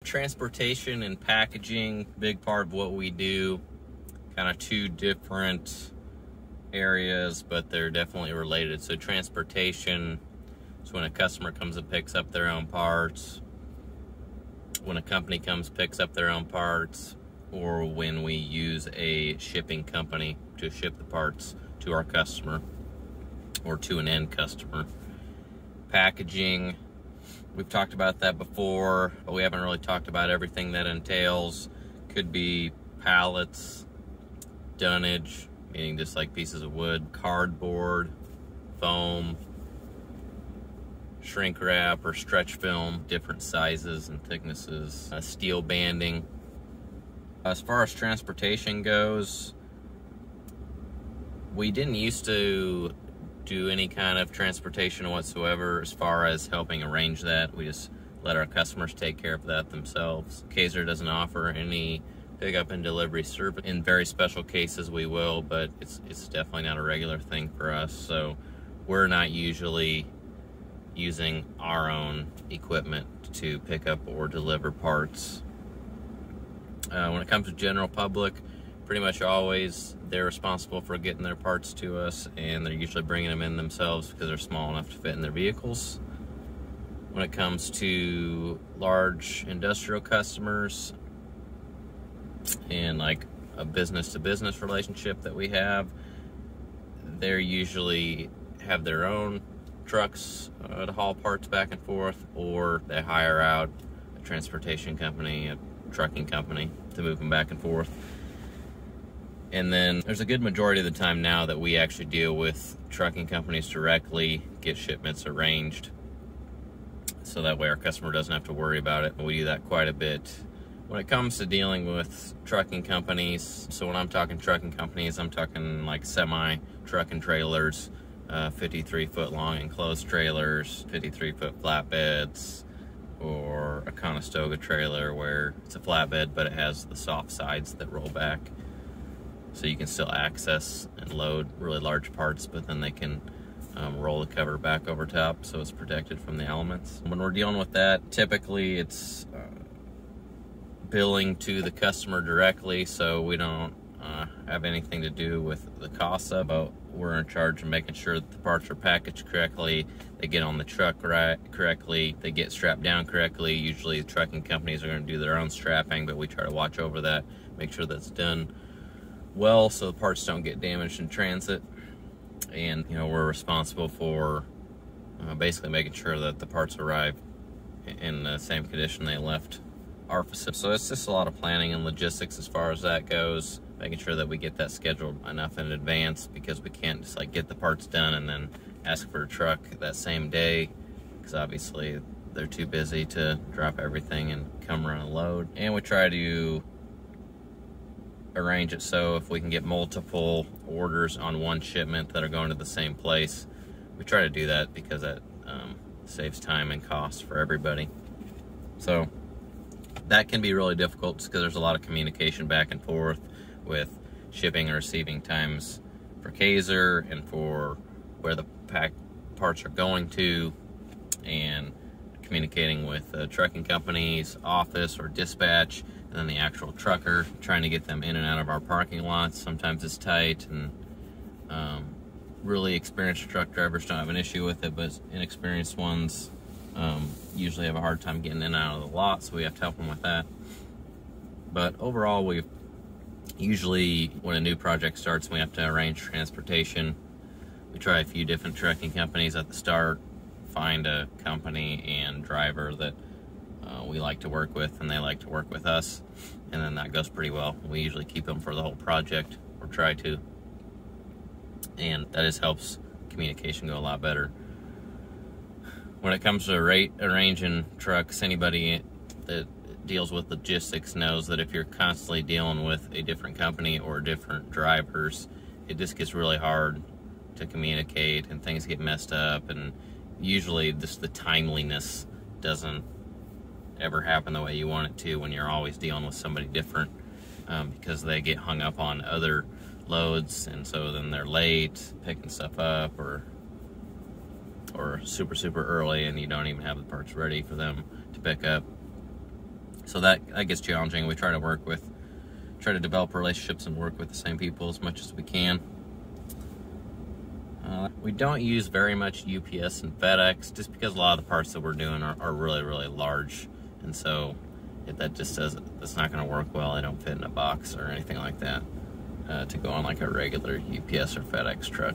Transportation and packaging, big part of what we do. Kind of two different areas, but they're definitely related. So transportation is when a customer comes and picks up their own parts, when a company comes picks up their own parts, or when we use a shipping company to ship the parts to our customer or to an end customer. Packaging, we've talked about that before, but we haven't really talked about everything that entails. Could be pallets, dunnage, meaning just like pieces of wood, cardboard, foam, shrink wrap or stretch film, different sizes and thicknesses, steel banding. As far as transportation goes, we didn't used to do any kind of transportation whatsoever as far as helping arrange that. We just let our customers take care of that themselves. Kaiser doesn't offer any pickup and delivery service. In very special cases we will, but it's definitely not a regular thing for us. So we're not usually using our own equipment to pick up or deliver parts. When it comes to general public, pretty much always they're responsible for getting their parts to us, and they're usually bringing them in themselves because they're small enough to fit in their vehicles. When it comes to large industrial customers and like a business-to-business relationship that we have, they usually have their own trucks to haul parts back and forth, or they hire out a transportation company, a trucking company to move them back and forth. And then there's a good majority of the time now that we actually deal with trucking companies directly, get shipments arranged, so that way our customer doesn't have to worry about it. We do that quite a bit. When it comes to dealing with trucking companies, so when I'm talking trucking companies, I'm talking like semi-truck and trailers, 53-foot long enclosed trailers, 53-foot flatbeds, or a Conestoga trailer where it's a flatbed but it has the soft sides that roll back, so you can still access and load really large parts, but then they can roll the cover back over top so it's protected from the elements. When we're dealing with that, typically it's billing to the customer directly, so we don't have anything to do with the cost of it. We're in charge of making sure that the parts are packaged correctly, they get on the truck correctly, they get strapped down correctly. Usually the trucking companies are going to do their own strapping, but we try to watch over that, make sure that's done well so the parts don't get damaged in transit. And we're responsible for basically making sure that the parts arrive in the same condition they left our facility. So it's just a lot of planning and logistics as far as that goes, making sure that we get that scheduled enough in advance, because we can't just like get the parts done and then ask for a truck that same day, because obviously they're too busy to drop everything and come run a load. And we try to arrange it so if we can get multiple orders on one shipment that are going to the same place, we try to do that because that saves time and cost for everybody. So that can be really difficult because there's a lot of communication back and forth with shipping and receiving times for Kaiser and for where the parts are going to, and communicating with the trucking company's office or dispatch, and then the actual trucker, trying to get them in and out of our parking lots. Sometimes it's tight, and really experienced truck drivers don't have an issue with it, but inexperienced ones usually have a hard time getting in and out of the lot, so we have to help them with that. But overall, we usually, when a new project starts, we have to arrange transportation. We try a few different trucking companies at the start, find a company and driver that we like to work with and they like to work with us, and then that goes pretty well. We usually keep them for the whole project, or try to, and that just helps communication go a lot better. When it comes to arranging trucks, anybody that deals with logistics knows that if you're constantly dealing with a different company or different drivers, it just gets really hard to communicate and things get messed up, and usually just the timeliness doesn't ever happen the way you want it to when you're always dealing with somebody different, because they get hung up on other loads, and so then they're late picking stuff up, or super early, and you don't even have the parts ready for them to pick up. So that gets challenging. We try to develop relationships and work with the same people as much as we can. We don't use very much UPS and FedEx just because a lot of the parts that we're doing are really, really large. And so that just says it's not going to work well. They don't fit in a box or anything like that to go on like a regular UPS or FedEx truck.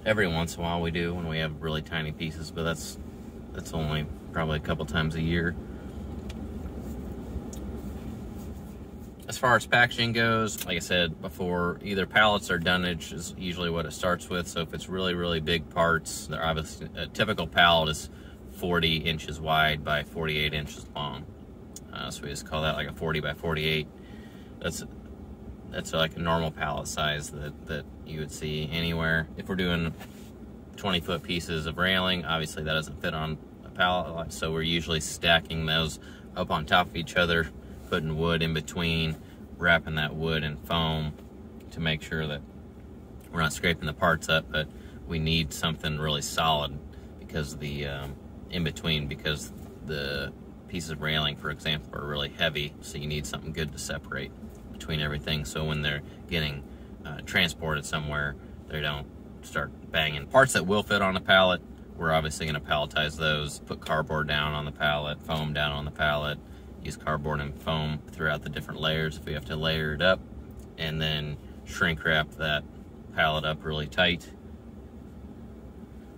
Every once in a while we do when we have really tiny pieces, but that's only probably a couple times a year. As far as packaging goes, like I said before, either pallets or dunnage is usually what it starts with. So if it's really, really big parts, they're obviously, a typical pallet is 40 inches wide by 48 inches long. So we just call that like a 40 by 48. That's like a normal pallet size that you would see anywhere. If we're doing 20-foot pieces of railing, obviously that doesn't fit on a pallet, so we're usually stacking those up on top of each other, putting wood in between, wrapping that wood in foam to make sure that we're not scraping the parts up, but we need something really solid because the in between, because the pieces of railing, for example, are really heavy, so you need something good to separate between everything, so when they're getting transported somewhere, they don't start banging. Parts that will fit on a pallet, we're obviously going to palletize those, put cardboard down on the pallet, foam down on the pallet, use cardboard and foam throughout the different layers if we have to layer it up, and then shrink wrap that pallet up really tight,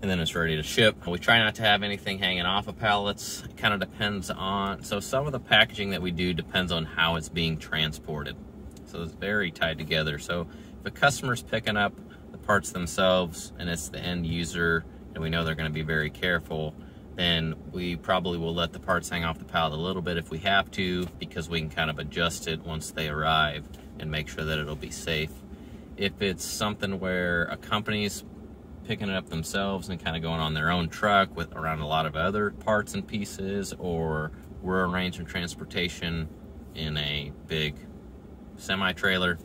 and then it's ready to ship. We try not to have anything hanging off of pallets. It kind of depends on, so some of the packaging that we do depends on how it's being transported, so it's very tied together. So if a customer's picking up the parts themselves and it's the end user and we know they're going to be very careful, then we probably will let the parts hang off the pallet a little bit if we have to, because we can kind of adjust it once they arrive and make sure that it'll be safe. If it's something where a company's picking it up themselves and kind of going on their own truck with around a lot of other parts and pieces, or we're arranging transportation in a big semi-trailer,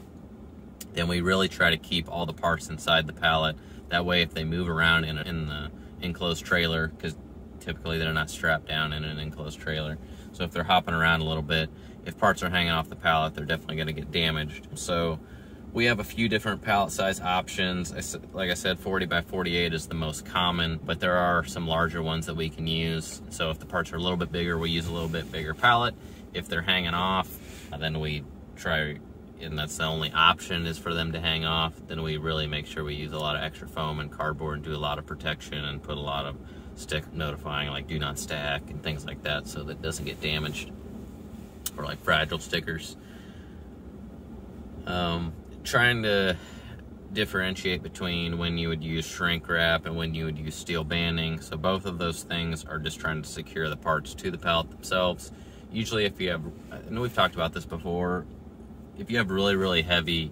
then we really try to keep all the parts inside the pallet. That way if they move around in the enclosed trailer, because typically they're not strapped down in an enclosed trailer, so if they're hopping around a little bit, if parts are hanging off the pallet, they're definitely going to get damaged. So we have a few different pallet size options. Like I said, 40 by 48 is the most common, but there are some larger ones that we can use. So if the parts are a little bit bigger, we use a little bit bigger pallet. If they're hanging off, then we try, and that's the only option is for them to hang off, then we really make sure we use a lot of extra foam and cardboard and do a lot of protection and put a lot of stick notifying, like do not stack and things like that, so that it doesn't get damaged, or like fragile stickers. Trying to differentiate between when you would use shrink wrap and when you would use steel banding. So both of those things are just trying to secure the parts to the pallet themselves. Usually if you have, and we've talked about this before, if you have really, really heavy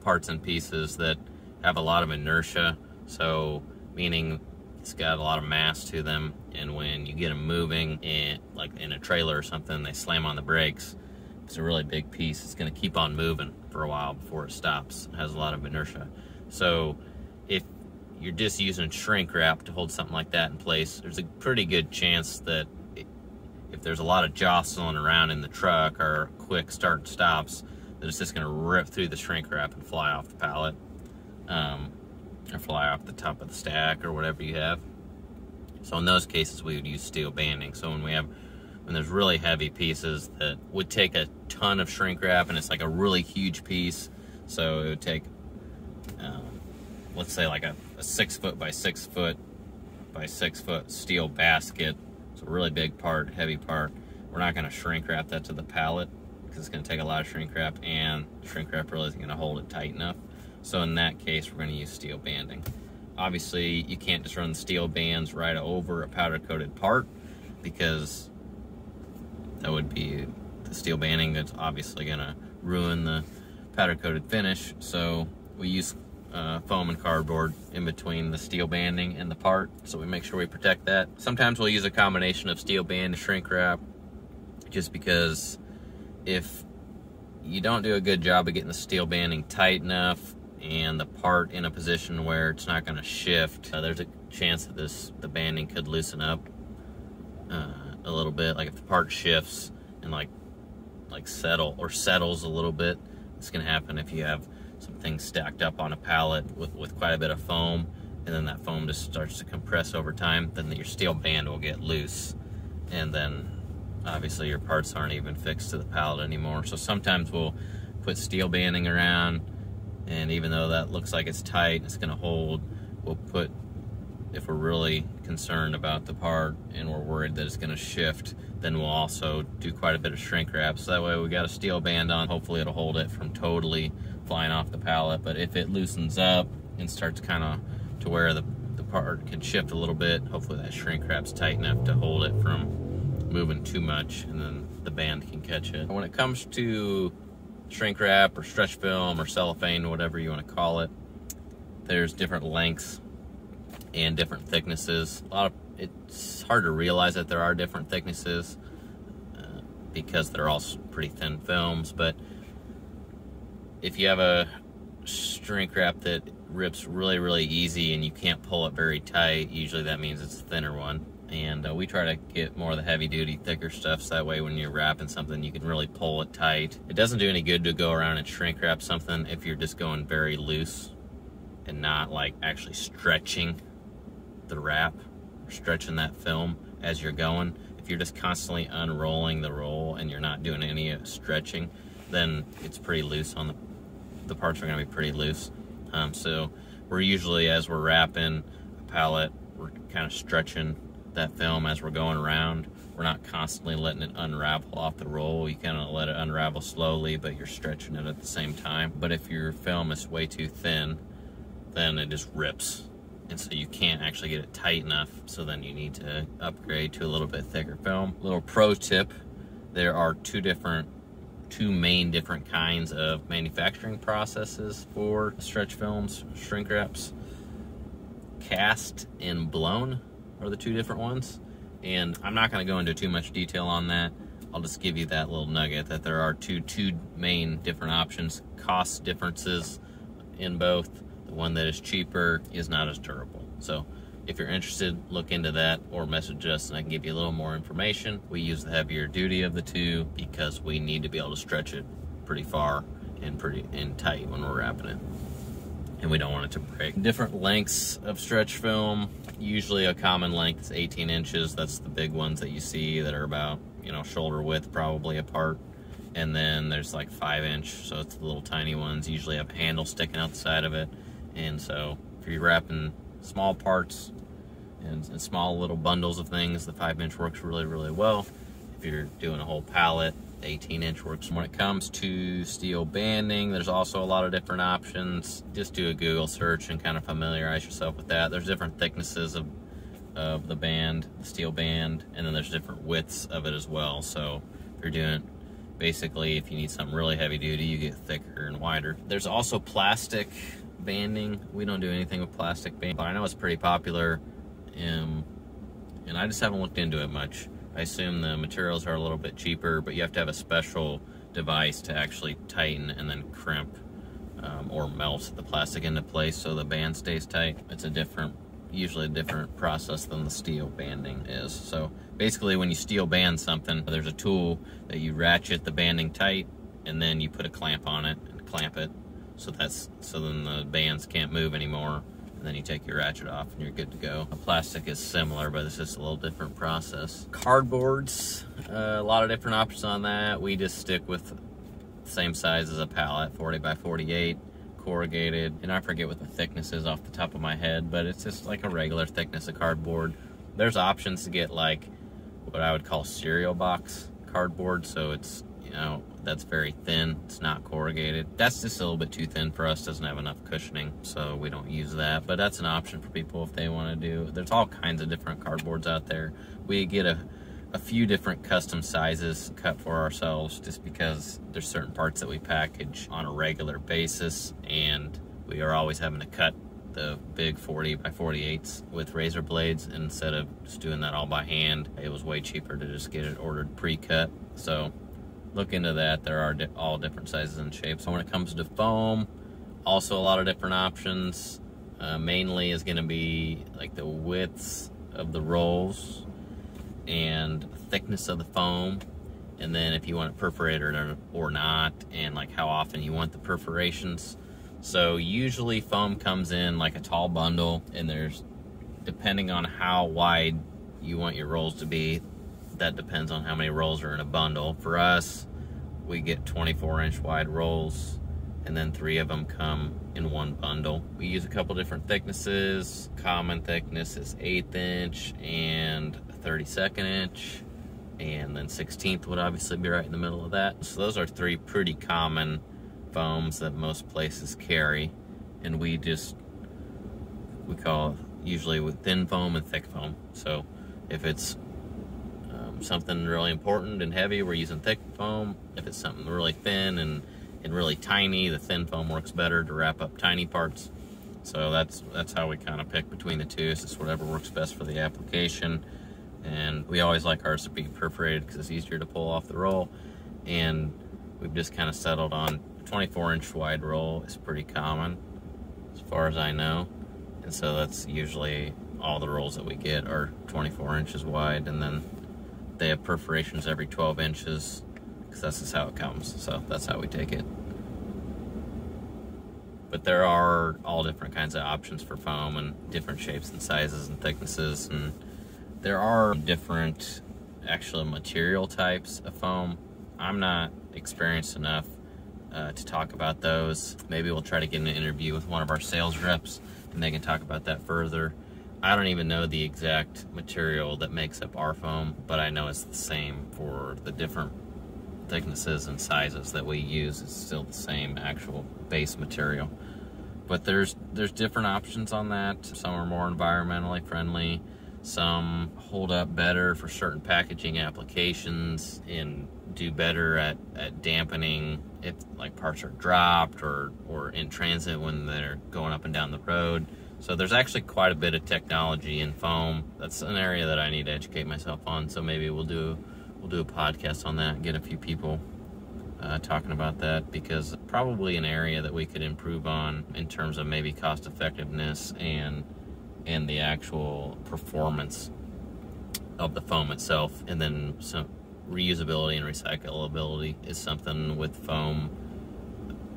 parts and pieces that have a lot of inertia, so meaning it's got a lot of mass to them, and when you get them moving in, like in a trailer or something, they slam on the brakes, it's a really big piece, it's going to keep on moving for a while before it stops. It has a lot of inertia. So if you're just using shrink wrap to hold something like that in place, there's a pretty good chance that if there's a lot of jostling around in the truck or quick start and stops, that it's just going to rip through the shrink wrap and fly off the pallet, or fly off the top of the stack or whatever you have. So in those cases we would use steel banding. So when there's really heavy pieces that would take a ton of shrink wrap, and it's like a really huge piece, so it would take let's say like a 6 foot by 6 foot by 6 foot steel basket. It's a really big part, heavy part. We're not going to shrink wrap that to the pallet because it's going to take a lot of shrink wrap, and shrink wrap really isn't going to hold it tight enough. So in that case, we're going to use steel banding. Obviously, you can't just run the steel bands right over a powder coated part, because that would be the steel banding that's obviously going to ruin the powder coated finish. So we use foam and cardboard in between the steel banding and the part, so we make sure we protect that. Sometimes we'll use a combination of steel band and shrink wrap, just because if you don't do a good job of getting the steel banding tight enough and the part in a position where it's not going to shift, there's a chance that the banding could loosen up a little bit. Like if the part shifts, and like settles a little bit. This can happen if you have some things stacked up on a pallet with quite a bit of foam, and then that foam just starts to compress over time. Then your steel band will get loose, and then obviously your parts aren't even fixed to the pallet anymore. So sometimes we'll put steel banding around, and even though that looks like it's tight, it's going to hold, we'll put, if we're really concerned about the part and we're worried that it's going to shift, then we'll also do quite a bit of shrink wrap. So that way we got a steel band on. Hopefully it'll hold it from totally flying off the pallet. But if it loosens up and starts kind of to where the part can shift a little bit, hopefully that shrink wrap's tight enough to hold it from moving too much, and then the band can catch it. When it comes to shrink wrap or stretch film or cellophane, whatever you want to call it, there's different lengths and different thicknesses. It's hard to realize that there are different thicknesses because they're all pretty thin films, but if you have a shrink wrap that rips really, really easy and you can't pull it very tight, usually that means it's a thinner one. And we try to get more of the heavy duty, thicker stuff, so that way when you're wrapping something, you can really pull it tight. It doesn't do any good to go around and shrink wrap something if you're just going very loose and not like actually stretching the wrap or stretching that film as you're going. If you're just constantly unrolling the roll and you're not doing any stretching, then it's pretty loose on the parts are going to be pretty loose. So we're usually, as we're wrapping a pallet, we're kind of stretching that film as we're going around. We're not constantly letting it unravel off the roll. You kind of let it unravel slowly, but you're stretching it at the same time. But if your film is way too thin, then it just rips, and so you can't actually get it tight enough. So then you need to upgrade to a little bit thicker film. Little pro tip: there are two main different kinds of manufacturing processes for stretch films, shrink wraps. Cast and blown are the two different ones, and I'm not going to go into too much detail on that. I'll just give you that little nugget that there are two main different options. Cost differences in both. The one that is cheaper is not as durable. So if you're interested, look into that or message us and I can give you a little more information. We use the heavier duty of the two because we need to be able to stretch it pretty far and tight when we're wrapping it, and we don't want it to break. Different lengths of stretch film. Usually a common length is 18 inches. That's the big ones that you see that are about, shoulder width probably apart. And then there's like 5-inch, so it's the little tiny ones. Usually have a handle sticking out the side of it. And so if you're wrapping small parts and small little bundles of things, the 5-inch works really, really well. If you're doing a whole pallet, 18-inch works. When it comes to steel banding, there's also a lot of different options. Just do a Google search and kind of familiarize yourself with that. There's different thicknesses of the band, the steel band, and then there's different widths of it as well. So if you're doing, basically, if you need something really heavy duty, you get thicker and wider. There's also plastic banding. We don't do anything with plastic banding, but I know it's pretty popular, and I just haven't looked into it much. I assume the materials are a little bit cheaper, but you have to have a special device to actually tighten and then crimp or melt the plastic into place so the band stays tight. It's usually a different process than the steel banding is. So basically when you steel band something, there's a tool that you ratchet the banding tight, and then you put a clamp on it and clamp it so then the bands can't move anymore. And then you take your ratchet off and you're good to go. The plastic is similar, but it's just a little different process. Cardboards, a lot of different options on that. We just stick with the same size as a pallet, 40 by 48, corrugated. And I forget what the thickness is off the top of my head, but it's just like a regular thickness of cardboard. There's options to get like what I would call cereal box cardboard, so it's, that's very thin. It's not corrugated. That's just a little bit too thin for us. Doesn't have enough cushioning, so we don't use that. But that's an option for people if they want to do. There's all kinds of different cardboards out there. We get a few different custom sizes cut for ourselves just because there's certain parts that we package on a regular basis, and we are always having to cut the big 40 by 48s with razor blades instead of just doing that all by hand. It was way cheaper to just get it ordered pre-cut. So look into that. There are all different sizes and shapes. So when it comes to foam, also a lot of different options. Mainly is going to be like the widths of the rolls and thickness of the foam and then if you want it perforated or not, and like how often you want the perforations. So usually foam comes in like a tall bundle, and there's, depending on how wide you want your rolls to be, that depends on how many rolls are in a bundle. For us, we get 24-inch wide rolls, and then 3 of them come in one bundle. We use a couple different thicknesses. Common thickness is 1/8 inch and 32nd inch, and then 16th would obviously be right in the middle of that. So those are 3 pretty common foams that most places carry, and we call usually with thin foam and thick foam. So if it's something really important and heavy, we're using thick foam. If it's something really thin and really tiny, the thin foam works better to wrap up tiny parts. So that's how we kind of pick between the two. It's just whatever works best for the application. And we always like ours to be perforated because it's easier to pull off the roll. And we've just kind of settled on 24-inch wide roll is pretty common as far as I know. And so that's usually all the rolls that we get are 24 inches wide, and then they have perforations every 12 inches because that's just how it comes. So that's how we take it. But there are all different kinds of options for foam and different shapes and sizes and thicknesses, and there are different actual material types of foam. I'm not experienced enough to talk about those. Maybe we'll try to get an interview with one of our sales reps and they can talk about that further. I don't even know the exact material that makes up our foam, but I know it's the same for the different thicknesses and sizes that we use. It's still the same actual base material. But there's different options on that. Some are more environmentally friendly. Some hold up better for certain packaging applications and do better at dampening if like parts are dropped or in transit when they're going up and down the road. So there's actually quite a bit of technology in foam. That's an area that I need to educate myself on. So maybe we'll do a podcast on that and get a few people talking about that, because probably an area that we could improve on in terms of maybe cost effectiveness and the actual performance of the foam itself. And then some reusability and recyclability is something with foam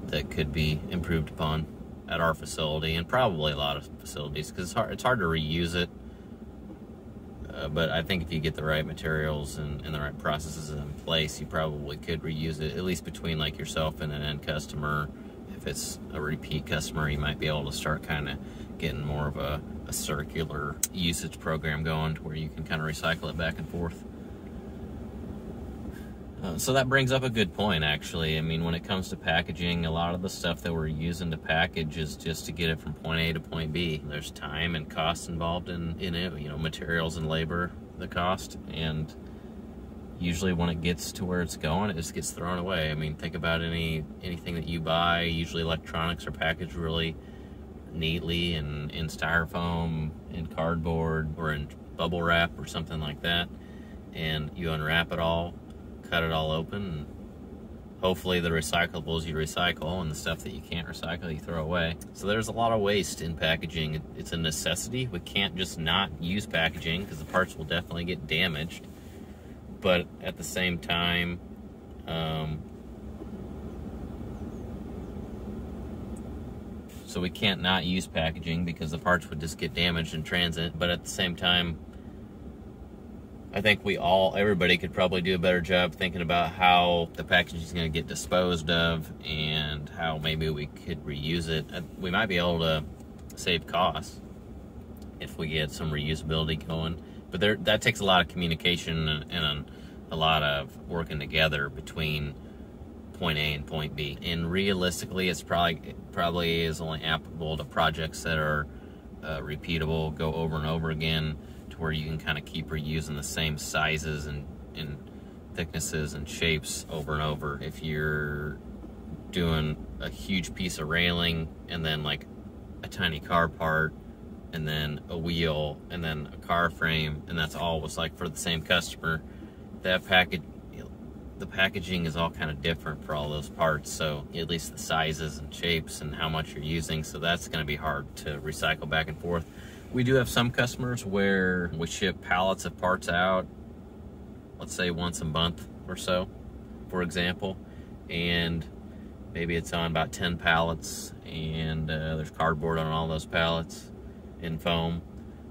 that could be improved upon at our facility and probably a lot of facilities, because it's hard to reuse it. But I think if you get the right materials and the right processes in place, you probably could reuse it, at least between like yourself and an end customer. If it's a repeat customer, you might be able to start kind of getting more of a circular usage program going to where you can kind of recycle it back and forth. So that brings up a good point, actually. I mean, when it comes to packaging, a lot of the stuff that we're using to package is just to get it from point A to point B. There's time and cost involved in it, you know, materials and labor, the cost, and usually when it gets to where it's going, it just gets thrown away. I mean, think about anything that you buy. Usually electronics are packaged really neatly in styrofoam, in cardboard, or in bubble wrap or something like that, and you unwrap it all, cut it all open, and hopefully the recyclables you recycle, and the stuff that you can't recycle you throw away. So there's a lot of waste in packaging. It's a necessity. We can't just not use packaging because the parts will definitely get damaged. But at the same time, so we can't not use packaging because the parts would just get damaged in transit. But at the same time, I think everybody could probably do a better job thinking about how the packaging is going to get disposed of and how maybe we could reuse it. We might be able to save costs if we get some reusability going. But that takes a lot of communication and a lot of working together between point A and point B. And realistically, it's probably is only applicable to projects that are repeatable, go over and over again, where you can kind of keep reusing the same sizes and thicknesses and shapes over and over. If you're doing a huge piece of railing and then like a tiny car part and then a wheel and then a car frame, and that's all was like for the same customer, the packaging is all kind of different for all those parts. So at least the sizes and shapes and how much you're using, so that's going to be hard to recycle back and forth. We do have some customers where we ship pallets of parts out, let's say once a month, or so, for example, and maybe it's on about 10 pallets, and there's cardboard on all those pallets in foam,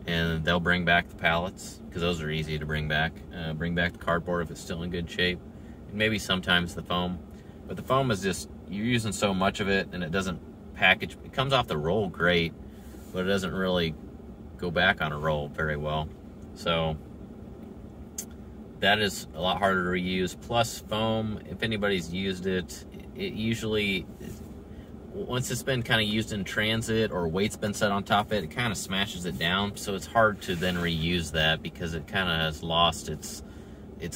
and they'll bring back the pallets because those are easy to bring back. Bring back the cardboard if it's still in good shape, and maybe sometimes the foam. But the foam is just, you're using so much of it, and it doesn't package. It comes off the roll great, but it doesn't really go back on a roll very well. So that is a lot harder to reuse. Plus foam, if anybody's used it, it usually, once it's been kind of used in transit or weight's been set on top of it, it kind of smashes it down. So it's hard to then reuse that because it kind of has lost its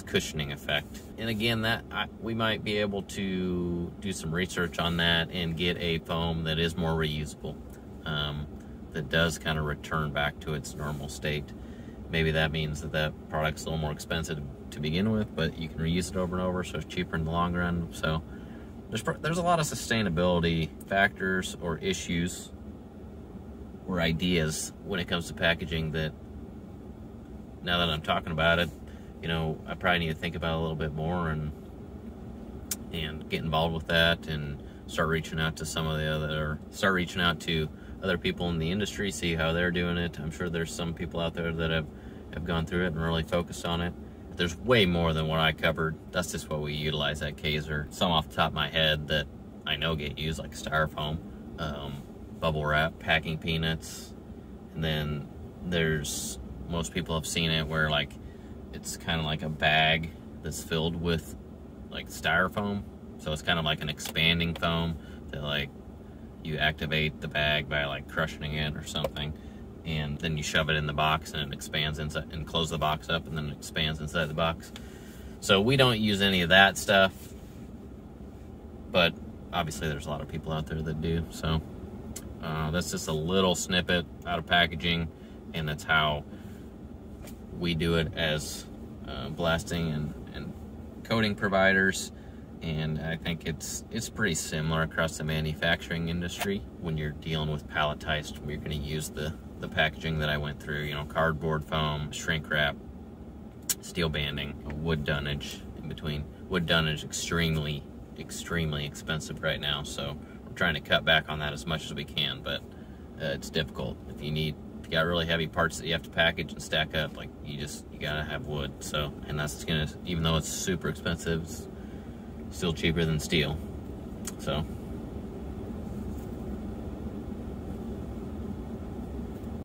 cushioning effect. And again, we might be able to do some research on that and get a foam that is more reusable, that does kind of return back to its normal state. Maybe that means that product's a little more expensive to begin with, but you can reuse it over and over, so it's cheaper in the long run. So there's a lot of sustainability factors or issues or ideas when it comes to packaging that, now that I'm talking about it, I probably need to think about it a little bit more and get involved with that, and start reaching out to other people in the industry, see how they're doing it. I'm sure there's some people out there that have gone through it and really focused on it. There's way more than what I covered. That's just what we utilize at Kaiser. Some off the top of my head that I know get used, like styrofoam, bubble wrap, packing peanuts, and then most people have seen it where like it's kind of like a bag that's filled with like styrofoam. So it's kind of like an expanding foam that like you activate the bag by like crushing it or something, and then you shove it in the box and it expands inside, and close the box up and then it expands inside the box. So we don't use any of that stuff, but obviously there's a lot of people out there that do. So that's just a little snippet out of packaging, and that's how we do it as blasting and coating providers. And I think it's pretty similar across the manufacturing industry when you're dealing with palletized. You're going to use the packaging that I went through, cardboard, foam, shrink wrap, steel banding, wood dunnage in between. Wood dunnage extremely expensive right now, so we're trying to cut back on that as much as we can, but it's difficult. If you got really heavy parts that you have to package and stack up, like you gotta have wood. So, and that's gonna, even though it's super expensive, it's still cheaper than steel. So